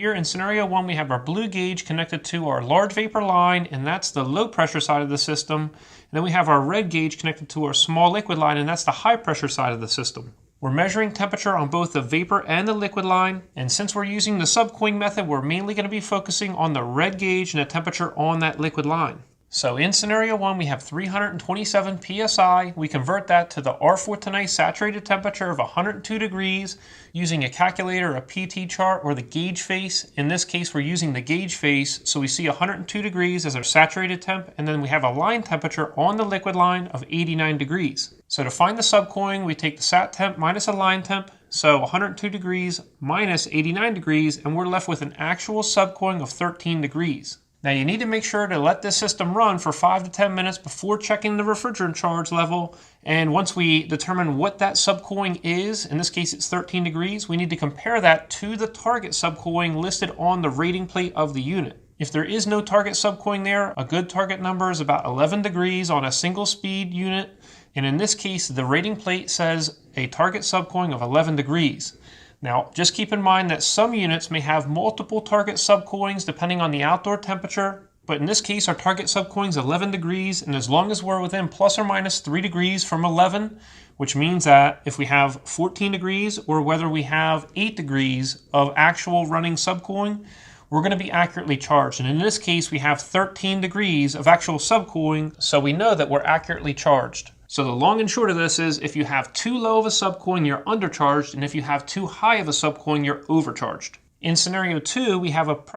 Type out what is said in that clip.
Here in scenario 1, we have our blue gauge connected to our large vapor line, and that's the low pressure side of the system. And then we have our red gauge connected to our small liquid line, and that's the high pressure side of the system. We're measuring temperature on both the vapor and the liquid line, and since we're using the subcooling method, we're mainly going to be focusing on the red gauge and the temperature on that liquid line. So in scenario 1, we have 327 psi. We convert that to the R410A saturated temperature of 102 degrees using a calculator, a PT chart, or the gauge face. In this case, we're using the gauge face, so we see 102 degrees as our saturated temp, and then we have a line temperature on the liquid line of 89 degrees. So to find the subcooling, we take the sat temp minus a line temp, so 102 degrees minus 89 degrees, and we're left with an actual subcooling of 13 degrees. Now you need to make sure to let this system run for 5 to 10 minutes before checking the refrigerant charge level, and once we determine what that subcooling is, in this case it's 13 degrees, we need to compare that to the target subcooling listed on the rating plate of the unit. If there is no target subcooling there, a good target number is about 11 degrees on a single speed unit, and in this case the rating plate says a target subcooling of 11 degrees. Now, just keep in mind that some units may have multiple target subcoolings depending on the outdoor temperature, but in this case our target subcooling is 11 degrees, and as long as we're within plus or minus 3 degrees from 11, which means that if we have 14 degrees or whether we have 8 degrees of actual running subcooling, we're going to be accurately charged. And in this case we have 13 degrees of actual subcooling, so we know that we're accurately charged. So the long and short of this is if you have too low of a subcooling, you're undercharged, and if you have too high of a subcooling, you're overcharged. In scenario 2, we have a